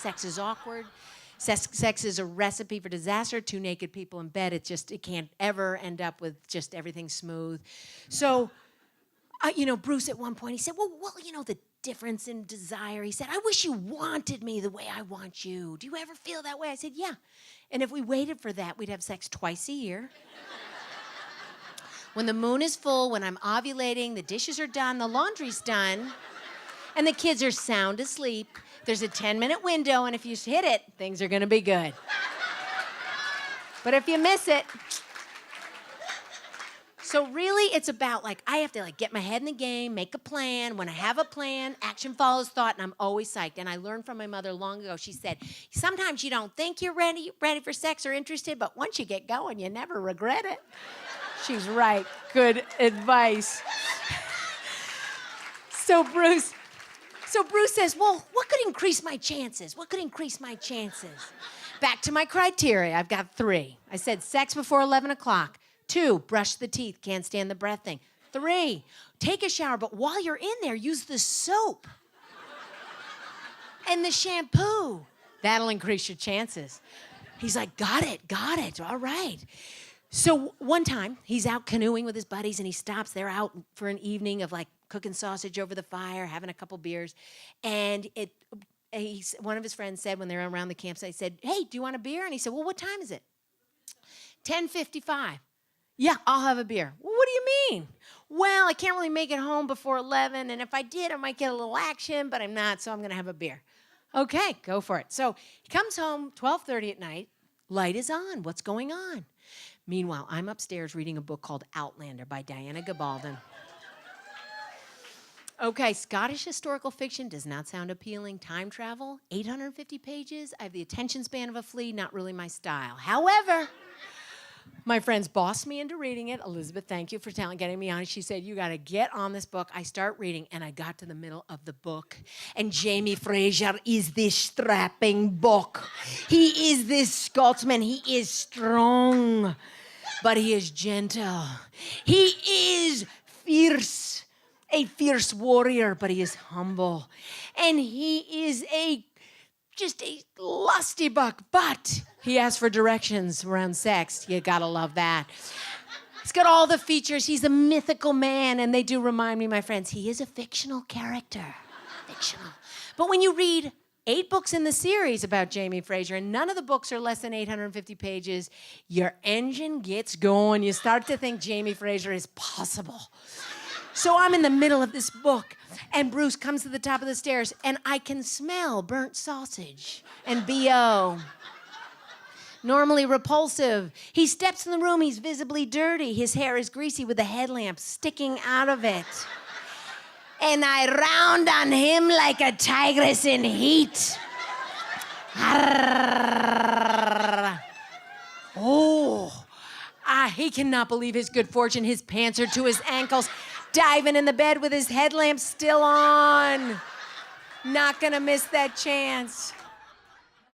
Sex is awkward. Sex is a recipe for disaster. Two naked people in bed, it can't ever end up with just everything smooth. So, Bruce at one point, he said, well, the difference in desire. He said, I wish you wanted me the way I want you. Do you ever feel that way? I said, yeah. And if we waited for that, we'd have sex twice a year. When the moon is full, when I'm ovulating, the dishes are done, the laundry's done, and the kids are sound asleep, there's a 10-minute window, and if you hit it, things are gonna be good. But if you miss it, so really it's about I have to get my head in the game, make a plan. When I have a plan, action follows thought, and I'm always psyched. And I learned from my mother long ago. She said, sometimes you don't think you're ready for sex or interested, but once you get going, you never regret it. She's right. Good advice. So Bruce says, well, what could increase my chances? What could increase my chances? Back to my criteria. I've got 3. I said sex before 11 o'clock. 2, brush the teeth. Can't stand the breath thing. 3, take a shower, but while you're in there, use the soap and the shampoo. That'll increase your chances. He's like, got it. All right. So one time, he's out canoeing with his buddies, and he stops. They're out for an evening of cooking sausage over the fire, having a couple beers. And one of his friends said, when they're around the campsite, said, hey, do you want a beer? And he said, well, what time is it? 10:55. Yeah, I'll have a beer. Well, what do you mean? Well, I can't really make it home before 11, and if I did, I might get a little action, but I'm not, so I'm going to have a beer. Okay, go for it. So he comes home 12:30 at night. Light is on. What's going on? Meanwhile, I'm upstairs reading a book called Outlander by Diana Gabaldon. Okay, Scottish historical fiction does not sound appealing. Time travel, 850 pages. I have the attention span of a flea, not really my style. However, my friends bossed me into reading it. Elizabeth, thank you for getting me on it. She said, you got to get on this book. I start reading, and I got to the middle of the book, and Jamie Fraser is this strapping buck. He is this Scotsman. He is strong, but he is gentle. He is fierce, a fierce warrior, but he is humble. And he is just a lusty buck, but he asks for directions around sex. You gotta love that. He's got all the features. He's a mythical man, and they do remind me, my friends, he is a fictional character. Fictional. But when you read 8 books in the series about Jamie Fraser, and none of the books are less than 850 pages, your engine gets going. You start to think Jamie Fraser is possible. So I'm in the middle of this book, and Bruce comes to the top of the stairs, and I can smell burnt sausage and BO. Normally repulsive. He steps in the room, he's visibly dirty. His hair is greasy with a headlamp sticking out of it. And I round on him like a tigress in heat. He cannot believe his good fortune. His pants are to his ankles, diving in the bed with his headlamp still on. Not gonna miss that chance.